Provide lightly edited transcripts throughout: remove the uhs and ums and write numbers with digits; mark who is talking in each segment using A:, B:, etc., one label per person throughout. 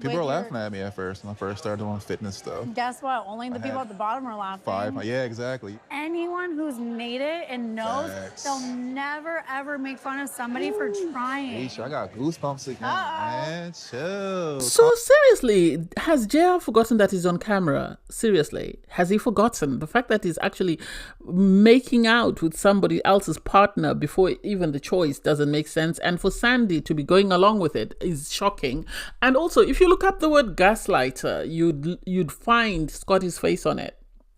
A: People
B: with
A: were
B: your
A: laughing at me at first when I first started doing fitness stuff.
B: guess what? Only
A: I
B: the people
A: had
B: at the bottom are
A: five.
B: laughing.
A: Yeah, exactly.
B: Anyone who's made it and knows they'll
A: Facts.
B: never ever make fun of somebody for trying.
A: Aisha, I got goosebumps again,
B: Uh-oh.
A: man. Chill.
C: So seriously, has JR forgotten that he's on camera? Seriously, has he forgotten the fact that he's actually making out with somebody else's partner before even the choice doesn't make sense? And for Sandy to be going along with it is shocking. And also, if you look up the word gaslighter, you'd find Scotty's face on it.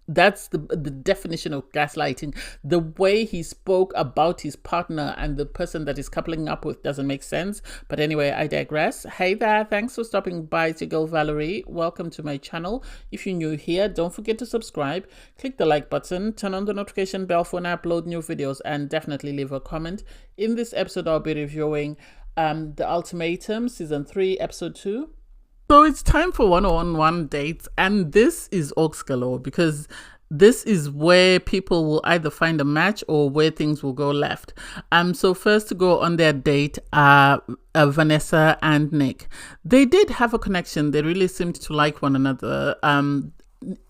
C: That's the definition of gaslighting. The way he spoke about his partner and the person that he's coupling up with doesn't make sense. But anyway, I digress. Hey there, thanks for stopping by. It's your girl Valerie. Welcome to my channel. If you're new here, don't forget to subscribe, click the like button, turn on the notification bell for when I upload new videos, and definitely leave a comment. In this episode, I'll be reviewing The Ultimatum, Season 3, Episode 2. So it's time for one-on-one dates, and this is Aux Galore, because this is where people will either find a match or where things will go left. So first to go on their date are Vanessa and Nick. They did have a connection. They really seemed to like one another.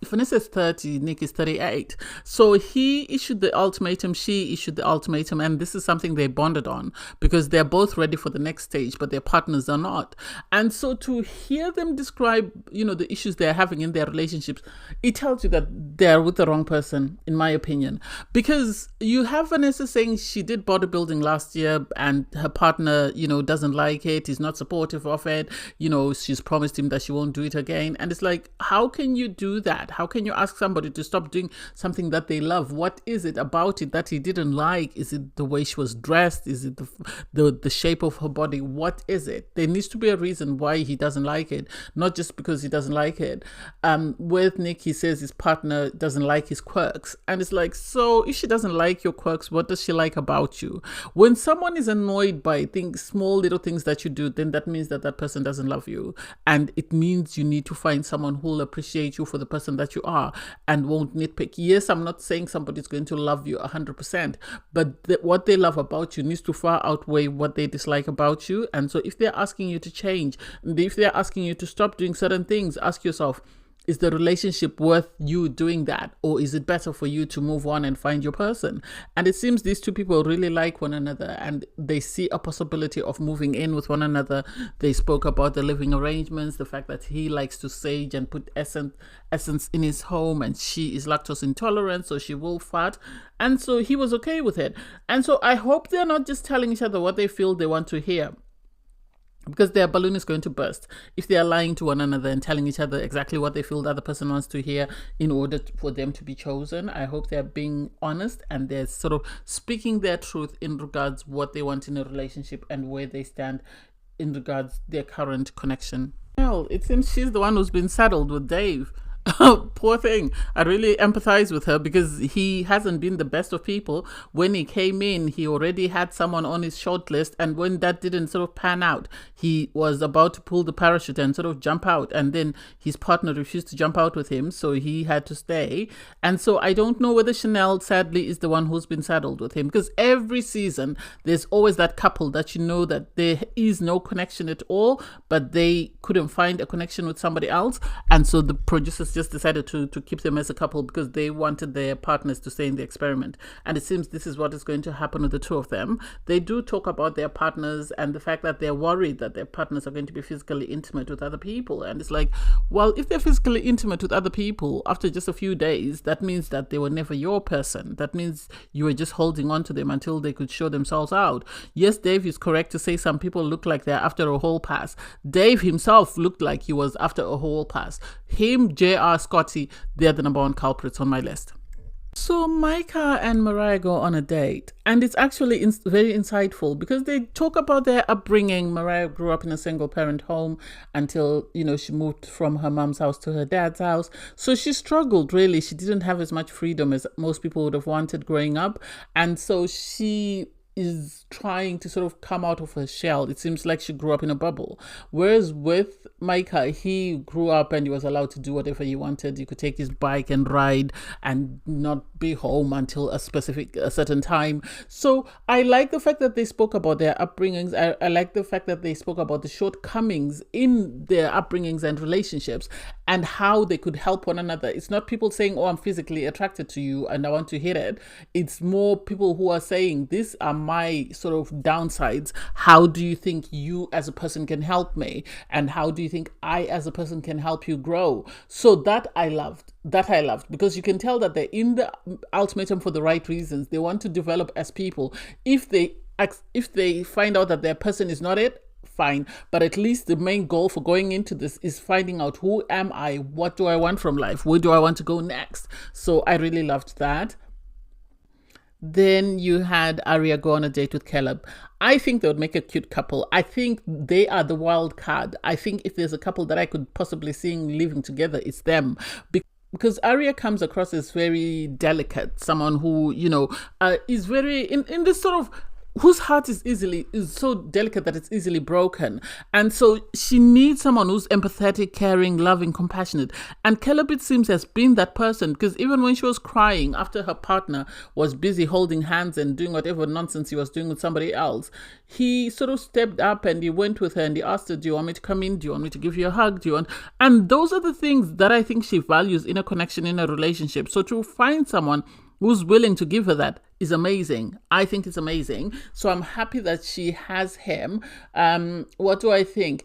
C: Vanessa is 30, Nick is 38. So he issued the ultimatum, she issued the ultimatum, and this is something they bonded on because they're both ready for the next stage, but their partners are not. And so to hear them describe, the issues they're having in their relationships, it tells you that they're with the wrong person, in my opinion. Because you have Vanessa saying she did bodybuilding last year and her partner, doesn't like it, is not supportive of it, she's promised him that she won't do it again. And it's like, how can you do that? How can you ask somebody to stop doing something that they love? What is it about it that he didn't like? Is it the way she was dressed? Is it the shape of her body? What is it? There needs to be a reason why he doesn't like it, not just because he doesn't like it. With Nick, he says his partner doesn't like his quirks, and it's like, so if she doesn't like your quirks, what does she like about you? When someone is annoyed by small little things that you do, then that means that that person doesn't love you, and it means you need to find someone who will appreciate you for the person that you are and won't nitpick. Yes, I'm not saying somebody's going to love you 100%, but what they love about you needs to far outweigh what they dislike about you. And so if they're asking you to change, and if they're asking you to stop doing certain things, ask yourself, is the relationship worth you doing that? Or is it better for you to move on and find your person? And it seems these two people really like one another and they see a possibility of moving in with one another. They spoke about the living arrangements, the fact that he likes to sage and put essence in his home, and she is lactose intolerant, so she will fart. And so he was okay with it. And so I hope they're not just telling each other what they feel they want to hear, because their balloon is going to burst if they are lying to one another and telling each other exactly what they feel the other person wants to hear in order for them to be chosen. I hope they're being honest and they're sort of speaking their truth in regards what they want in a relationship and where they stand in regards their current connection. Well, it seems she's the one who's been saddled with Dave. Poor thing. I really empathize with her because he hasn't been the best of people. When he came in, he already had someone on his short list, and when that didn't sort of pan out, he was about to pull the parachute and sort of jump out, and then his partner refused to jump out with him, so he had to stay. And so I don't know whether Chanel sadly is the one who's been saddled with him, because every season there's always that couple that that there is no connection at all, but they couldn't find a connection with somebody else, and so the producers just decided to keep them as a couple because they wanted their partners to stay in the experiment. And it seems this is what is going to happen with the two of them. They do talk about their partners and the fact that they're worried that their partners are going to be physically intimate with other people. And it's like, well, if they're physically intimate with other people after just a few days, that means that they were never your person. That means you were just holding on to them until they could show themselves out. Yes, Dave is correct to say some people look like they're after a whole pass. Dave himself looked like he was after a whole pass. Him, JR, Scotty, they're the number one culprits on my list. So Micah and Mariah go on a date, and it's actually very insightful because they talk about their upbringing. Mariah grew up in a single parent home until, she moved from her mom's house to her dad's house. So she struggled, really. She didn't have as much freedom as most people would have wanted growing up. And so she is trying to sort of come out of her shell. It seems like she grew up in a bubble. Whereas with Micah, he grew up and he was allowed to do whatever he wanted. He could take his bike and ride and not be home until a certain time. So I like the fact that they spoke about their upbringings. I like the fact that they spoke about the shortcomings in their upbringings and relationships and how they could help one another. It's not people saying, oh, I'm physically attracted to you and I want to hit it. It's more people who are saying, these are my sort of downsides. How do you think you as a person can help me? And how do you think I as a person can help you grow? So that I loved. Because you can tell that they're in the ultimatum for the right reasons. They want to develop as people. If they find out that their person is not it, fine, but at least the main goal for going into this is finding out, who am I, what do I want from life, where do I want to go next? So I really loved that. Then you had Arya go on a date with Caleb. I think they would make a cute couple. I think they are the wild card. I think if there's a couple that I could possibly see living together, it's them. Because Arya comes across as very delicate, someone who, is very in this sort of, whose heart is so delicate that it's easily broken. And so she needs someone who's empathetic, caring, loving, compassionate. And Caleb, it seems, has been that person, because even when she was crying after her partner was busy holding hands and doing whatever nonsense he was doing with somebody else, he sort of stepped up and he went with her and he asked her, do you want me to come in? Do you want me to give you a hug? And those are the things that I think she values in a connection, in a relationship. So to find someone who's willing to give her that is amazing. I think it's amazing. So I'm happy that she has him. What do I think?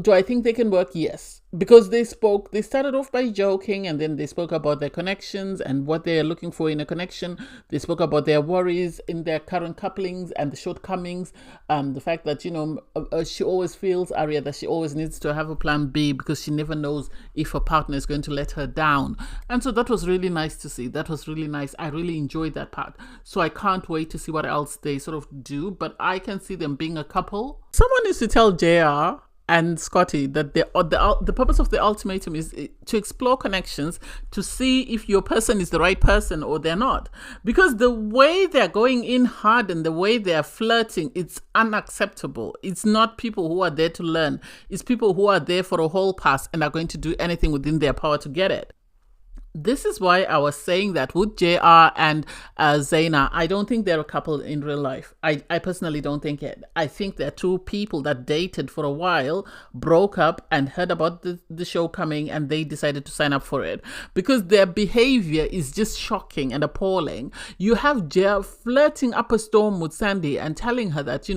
C: Do I think they can work? Yes. Because they started off by joking, and then they spoke about their connections and what they're looking for in a connection. They spoke about their worries in their current couplings and the shortcomings. The fact that, she always feels, Arya, that she always needs to have a plan B because she never knows if her partner is going to let her down. And so that was really nice to see. That was really nice. I really enjoyed that part. So I can't wait to see what else they sort of do, but I can see them being a couple. Someone needs to tell JR and Scotty that the purpose of the ultimatum is to explore connections, to see if your person is the right person or they're not. Because the way they're going in hard and the way they're flirting, it's unacceptable. It's not people who are there to learn. It's people who are there for a whole pass and are going to do anything within their power to get it. This is why I was saying that with JR and Zaina, I don't think they're a couple in real life. I personally don't think it. I think they're two people that dated for a while, broke up and heard about the show coming, and they decided to sign up for it. Because their behavior is just shocking and appalling. You have JR flirting up a storm with Sandy and telling her that,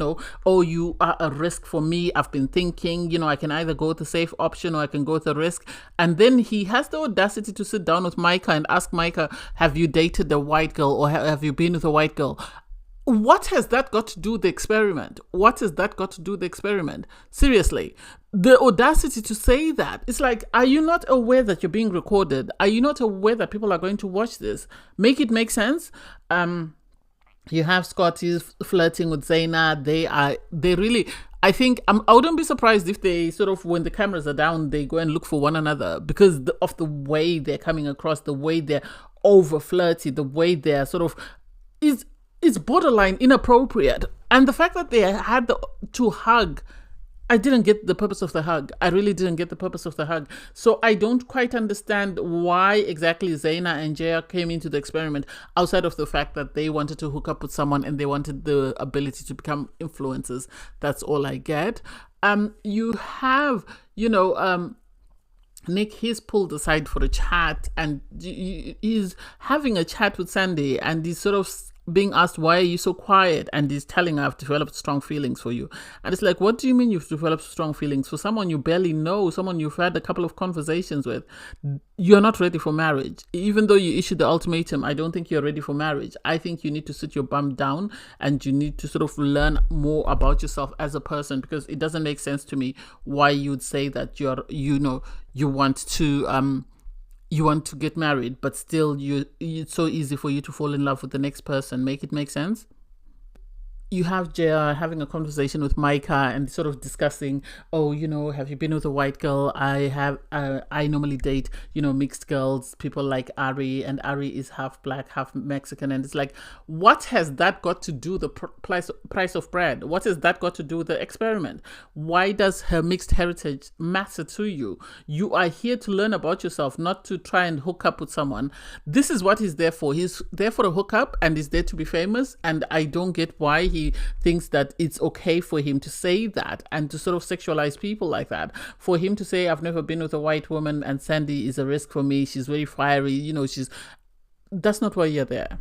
C: oh, you are a risk for me. I've been thinking, I can either go with the safe option or I can go with the risk. And then he has the audacity to sit down with Micah and ask Micah, have you dated a white girl or have you been with a white girl? What has that got to do with the experiment? Seriously, the audacity to say that. It's like, are you not aware that you're being recorded? Are you not aware that people are going to watch this? Make it make sense. You have Scotty flirting with Zaina. They really, I think, I wouldn't be surprised if they sort of, when the cameras are down, they go and look for one another because of the way they're coming across, the way they're over flirty, the way they're sort of, is borderline inappropriate. And the fact that they had to hug, I didn't get the purpose of the hug. I really didn't get the purpose of the hug. So I don't quite understand why exactly Zaina and JR came into the experiment, outside of the fact that they wanted to hook up with someone and they wanted the ability to become influencers. That's all I get. You have, Nick, he's pulled aside for a chat and he's having a chat with Sandy, and he's sort of being asked, why are you so quiet? And he's telling her, I've developed strong feelings for you. And it's like, what do you mean you've developed strong feelings for someone you barely know, someone you've had a couple of conversations with? You're not ready for marriage. Even though you issued the ultimatum, I don't think you're ready for marriage. I think you need to sit your bum down and you need to sort of learn more about yourself as a person, because it doesn't make sense to me why you'd say that you want to get married, but still it's so easy for you to fall in love with the next person. Make it make sense? you have JR having a conversation with Micah and sort of discussing, oh, have you been with a white girl? I normally date, mixed girls, people like Ari, and Ari is half black, half Mexican. And it's like, what has that got to do the price of bread? What has that got to do with the experiment? Why does her mixed heritage matter to you? You are here to learn about yourself, not to try and hook up with someone. This is what he's there for. He's there for a hookup and he's there to be famous. And I don't get why he thinks that it's okay for him to say that and to sort of sexualize people like that. For him to say, I've never been with a white woman and Sandy is a risk for me. She's very fiery. That's not why you're there.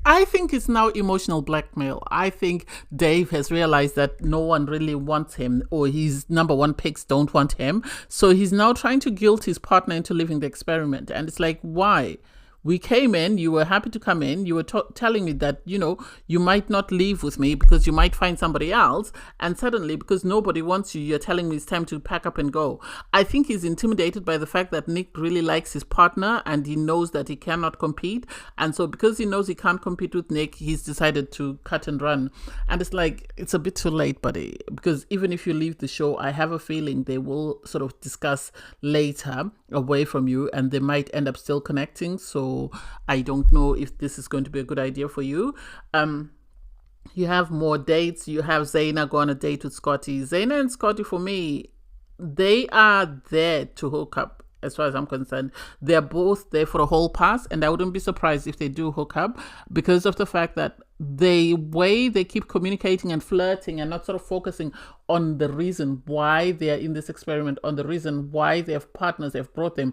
C: I think it's now emotional blackmail. I think Dave has realized that no one really wants him, or his number one picks don't want him. So he's now trying to guilt his partner into living the experiment. And it's like, why? We came in, you were happy to come in, you were telling me that, you might not leave with me because you might find somebody else, and suddenly, because nobody wants you, you're telling me it's time to pack up and go. I think he's intimidated by the fact that Nick really likes his partner and he knows that he cannot compete, and so because he knows he can't compete with Nick, he's decided to cut and run. And it's like, it's a bit too late, buddy, because even if you leave the show, I have a feeling they will sort of discuss later away from you and they might end up still connecting. So I don't know if this is going to be a good idea for you. You have more dates. You have Zaina go on a date with Scotty. Zaina and Scotty, for me, they are there to hook up. As far as I'm concerned, they're both there for a whole pass, and I wouldn't be surprised if they do hook up because of the fact that the way they keep communicating and flirting and not sort of focusing on the reason why they are in this experiment, on the reason why they have partners they've brought them.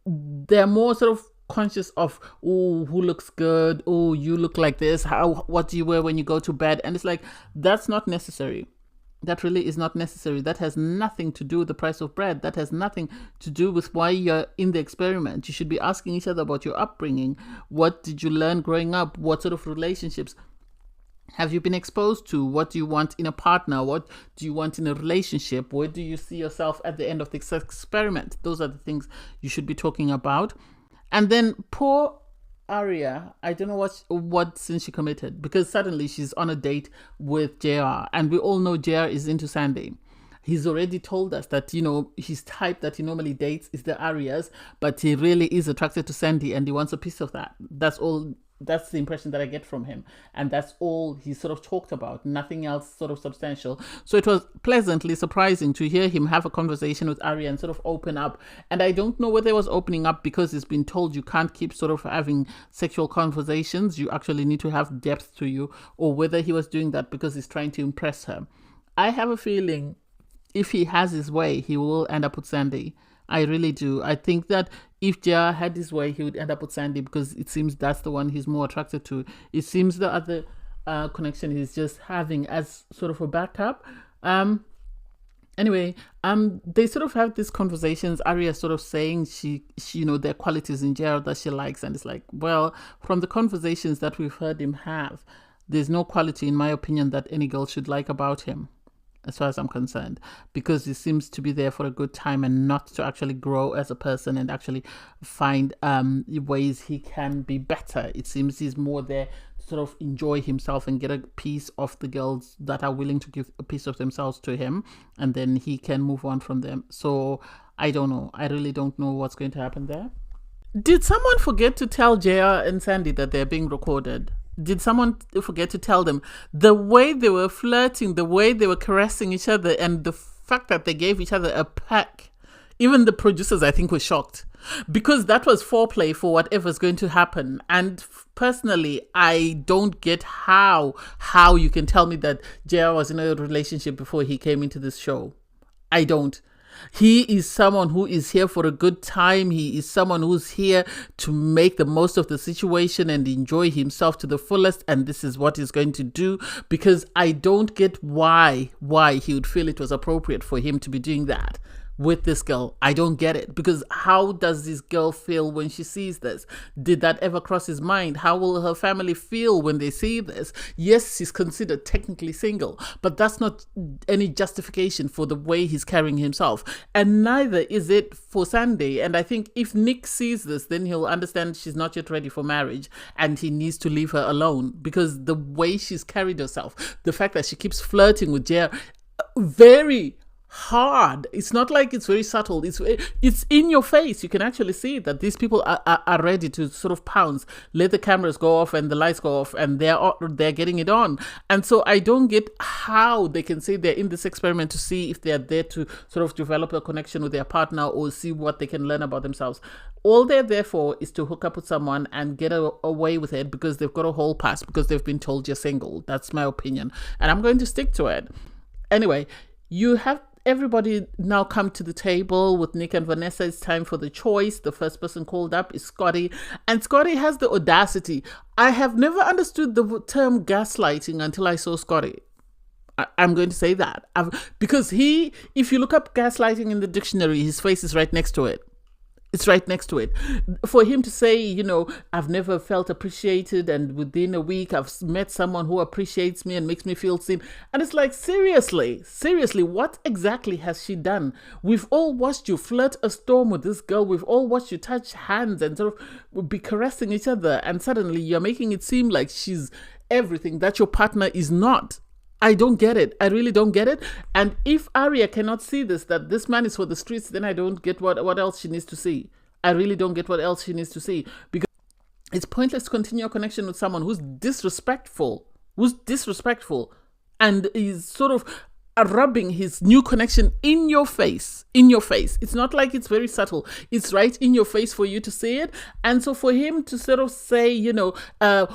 C: They're more sort of conscious of, oh, who looks good, oh, you look like this, what do you wear when you go to bed? And it's like, that's not necessary. That really is not necessary. That has nothing to do with the price of bread. That has nothing to do with why you're in the experiment. You should be asking each other about your upbringing. What did you learn growing up? What sort of relationships have you been exposed to? What do you want in a partner? What do you want in a relationship? Where do you see yourself at the end of this experiment? Those are the things you should be talking about. And then poor Aria, I don't know what sin she committed, because suddenly she's on a date with JR, and we all know JR is into Sandy. He's already told us that, his type that he normally dates is the Arias, but he really is attracted to Sandy and he wants a piece of that. That's the impression that I get from him. And that's all he sort of talked about. Nothing else sort of substantial. So it was pleasantly surprising to hear him have a conversation with Aria and sort of open up. And I don't know whether he was opening up because he's been told you can't keep sort of having sexual conversations. You actually need to have depth to you, or whether he was doing that because he's trying to impress her. I have a feeling if he has his way, he will end up with Sandy. I really do. I think that if JR had his way, he would end up with Sandy because it seems that's the one he's more attracted to. It seems the other connection he's just having as sort of a backup. Anyway, they sort of have these conversations. Aria sort of saying she there are qualities in JR that she likes, and it's like, well, from the conversations that we've heard him have, there's no quality, in my opinion, that any girl should like about him, as far as I'm concerned, because he seems to be there for a good time and not to actually grow as a person and actually find ways he can be better. It seems he's more there to sort of enjoy himself and get a piece of the girls that are willing to give a piece of themselves to him, and then he can move on from them. So I don't know. I really don't know what's going to happen there. Did someone forget to tell JR and Sandy that they're being recorded? Did someone forget to tell them? The way they were flirting, the way they were caressing each other, and the fact that they gave each other a peck, even the producers, I think, were shocked, because that was foreplay for whatever's going to happen. And personally, I don't get how you can tell me that JR was in a relationship before he came into this show. I don't. He is someone who is here for a good time. He is someone who's here to make the most of the situation and enjoy himself to the fullest. And this is what he's going to do, because I don't get why he would feel it was appropriate for him to be doing that. with this girl. I don't get it, because how does this girl feel when she sees this? Did that ever cross his mind? How will her family feel when they see this? Yes, he's considered technically single, but that's not any justification for the way he's carrying himself. And neither is it for Sunday. And I think if Nick sees this, then he'll understand she's not yet ready for marriage and he needs to leave her alone, because the way she's carried herself, the fact that she keeps flirting with Jer, very hard. It's not like it's very subtle. It's in your face. You can actually see that these people are ready to sort of pounce, let the cameras go off and the lights go off, and they're getting it on. And so I don't get how they can say they're in this experiment to see if they're there to sort of develop a connection with their partner or see what they can learn about themselves. All they're there for is to hook up with someone and get away with it because they've got a whole pass, because they've been told you're single. That's my opinion, and I'm going to stick to it. Anyway, you have everybody now come to the table with Nick and Vanessa. It's time for the choice. The first person called up is Scotty, and Scotty has the audacity. I have never understood the term gaslighting until I saw Scotty. I'm going to say that because if you look up gaslighting in the dictionary, his face is right next to it. It's right next to it. For him to say, I've never felt appreciated, and within a week I've met someone who appreciates me and makes me feel seen. And it's like, seriously, what exactly has she done? We've all watched you flirt a storm with this girl. We've all watched you touch hands and sort of be caressing each other. And suddenly you're making it seem like she's everything that your partner is not. I don't get it. I really don't get it. And if Arya cannot see this, that this man is for the streets, then I don't get what else she needs to see. I really don't get what else she needs to see, because it's pointless to continue a connection with someone who's disrespectful, and is sort of rubbing his new connection in your face. It's not like it's very subtle. It's right in your face for you to see it. And so for him to sort of say,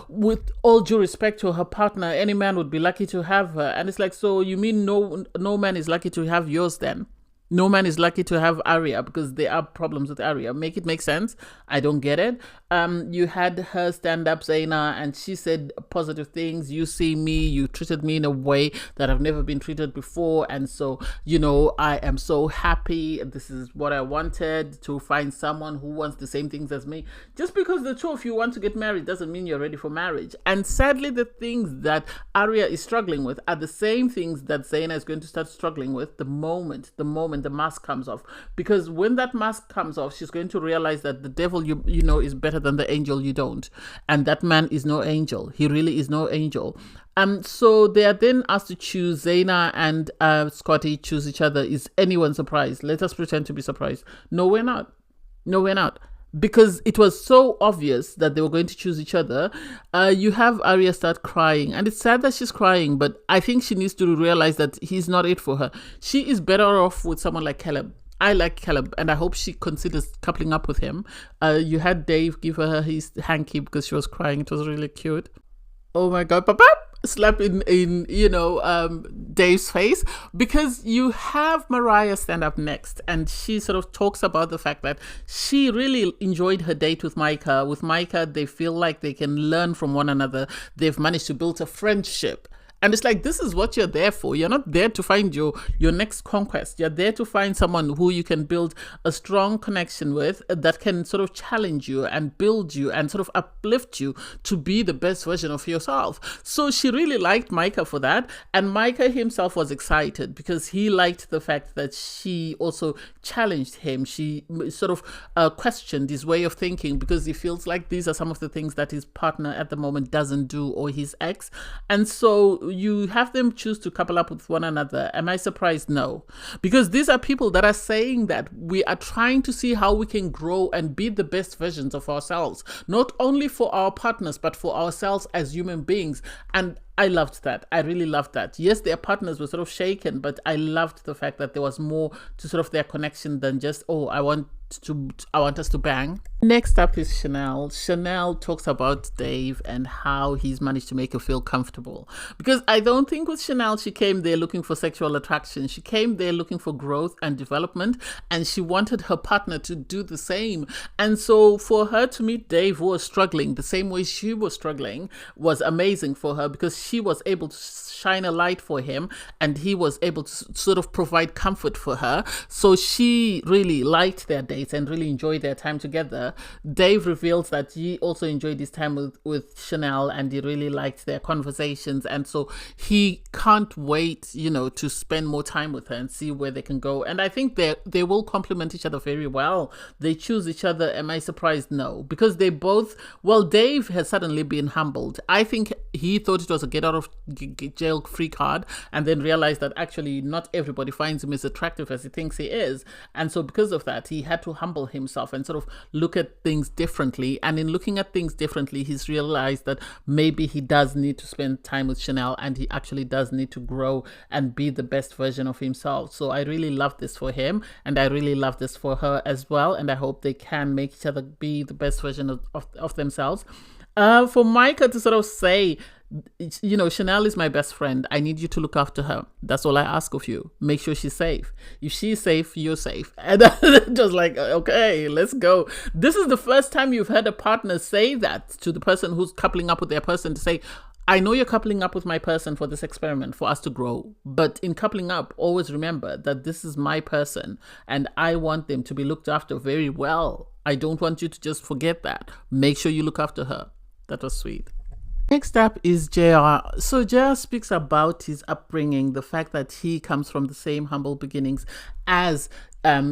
C: with all due respect to her partner, any man would be lucky to have her. And it's like, so you mean no man is lucky to have yours then? No man is lucky to have Arya because there are problems with Arya. Make it make sense. I don't get it. You had her stand up, Zaina, and she said positive things. You see me, you treated me in a way that I've never been treated before. And so, I am so happy. This is what I wanted, to find someone who wants the same things as me. Just because the two of you want to get married doesn't mean you're ready for marriage. And sadly, the things that Arya is struggling with are the same things that Zaina is going to start struggling with the moment the mask comes off. Because when that mask comes off, she's going to realize that the devil you know is better than the angel you don't. And that man is no angel. He really is no angel. So they are then asked to choose. Zaina and Scotty choose each other. Is anyone surprised? Let us pretend to be surprised. No, we're not. Because it was so obvious that they were going to choose each other. You have Arya start crying, and it's sad that she's crying, but I think she needs to realize that he's not it for her. She is better off with someone like Caleb. I like Caleb, and I hope she considers coupling up with him. You had Dave give her his hanky because she was crying. It was really cute. Oh my God, Papa! Slap in Dave's face, because you have Mariah stand up next, and she sort of talks about the fact that she really enjoyed her date with Micah. With Micah, they feel like they can learn from one another. They've managed to build a friendship. And it's like, this is what you're there for. You're not there to find your next conquest. You're there to find someone who you can build a strong connection with, that can sort of challenge you and build you and sort of uplift you to be the best version of yourself. So she really liked Micah for that. And Micah himself was excited because he liked the fact that she also challenged him. She sort of questioned his way of thinking, because he feels like these are some of the things that his partner at the moment doesn't do, or his ex. And so you have them choose to couple up with one another. Am I surprised? No. Because these are people that are saying that we are trying to see how we can grow and be the best versions of ourselves, not only for our partners, but for ourselves as human beings. And I loved that. I really loved that. Yes, their partners were sort of shaken, but I loved the fact that there was more to sort of their connection than just, oh, I want I want us to bang. Next up is Chanel. Chanel talks about Dave and how he's managed to make her feel comfortable. Because I don't think with Chanel she came there looking for sexual attraction. She came there looking for growth and development, and she wanted her partner to do the same. And so for her to meet Dave, who was struggling the same way she was struggling, was amazing for her, because she was able to shine a light for him and he was able to sort of provide comfort for her. So she really liked their dates and really enjoyed their time together. Dave reveals that he also enjoyed his time with Chanel, and he really liked their conversations, and so he can't wait, you know, to spend more time with her and see where they can go. And I think they will complement each other very well. They choose each other. Am I surprised? No, because they both, well, Dave has suddenly been humbled. I think he thought it was a get out of jail free card, and then realized that actually not everybody finds him as attractive as he thinks he is. And so because of that, he had to humble himself and sort of look at things differently. And in looking at things differently, he's realized that maybe he does need to spend time with Chanel, and he actually does need to grow and be the best version of himself. So I really love this for him, and I really love this for her as well, and I hope they can make each other be the best version of themselves. For Micah to sort of say, you know, Chanel is my best friend. I need you to look after her. That's all I ask of you. Make sure she's safe. If she's safe, you're safe. And just like, okay, let's go. This is the first time you've heard a partner say that to the person who's coupling up with their person, to say, I know you're coupling up with my person for this experiment, for us to grow. But in coupling up, always remember that this is my person, and I want them to be looked after very well. I don't want you to just forget that. Make sure you look after her. That was sweet. Next up is JR. So JR speaks about his upbringing, the fact that he comes from the same humble beginnings as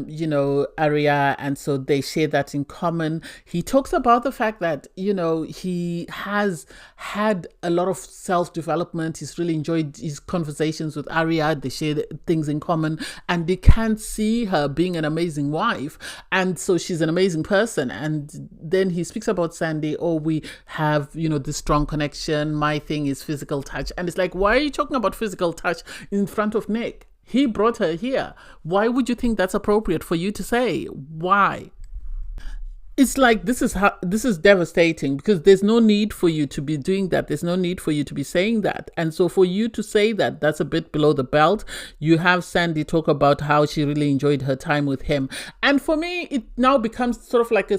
C: you know, Aria, and so they share that in common. He talks about the fact that, you know, he has had a lot of self-development. He's really enjoyed his conversations with Aria. They share things in common, and they can see her being an amazing wife, and so she's an amazing person. And then he speaks about Sandy. Oh, we have, you know, this strong connection. My thing is physical touch. And it's like, why are you talking about physical touch in front of Nick? He brought her here. Why would you think that's appropriate for you to say? Why? It's like, this is devastating, because there's no need for you to be doing that. There's no need for you to be saying that. And so for you to say that, that's a bit below the belt. You have Sandy talk about how she really enjoyed her time with him. And for me, it now becomes sort of like a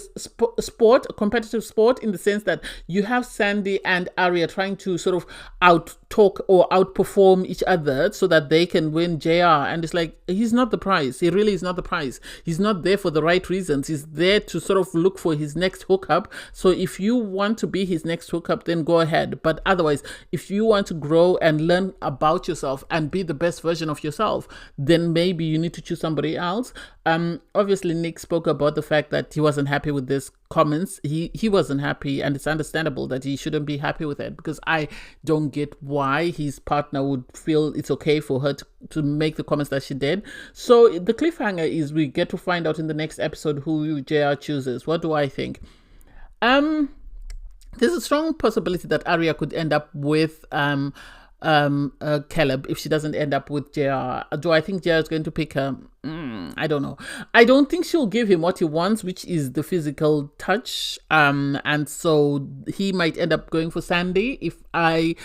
C: sport, a competitive sport, in the sense that you have Sandy and Aria trying to sort of out-talk or outperform each other so that they can win JR. And it's like, he's not the prize. He really is not the prize. He's not there for the right reasons. He's there to sort of look for his next hookup. So if you want to be his next hookup, then go ahead. But otherwise, if you want to grow and learn about yourself and be the best version of yourself, then maybe you need to choose somebody else. Obviously, Nick spoke about the fact that he wasn't happy with this comments. He wasn't happy, and it's understandable that he shouldn't be happy with it, because I don't get why his partner would feel it's okay for her to make the comments that she did. So the cliffhanger is we get to find out in the next episode who JR chooses. What do I think? There's a strong possibility that Aria could end up with Caleb if she doesn't end up with JR. Do I think JR is going to pick her? I don't know. I don't think she'll give him what he wants, which is the physical touch. And so he might end up going for Sandy, if I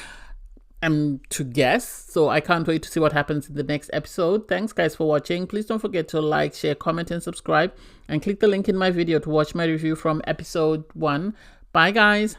C: am to guess. So I can't wait to see what happens in the next episode. Thanks guys for watching. Please don't forget to like, share, comment, and subscribe, and click the link in my video to watch my review from episode 1. Bye guys.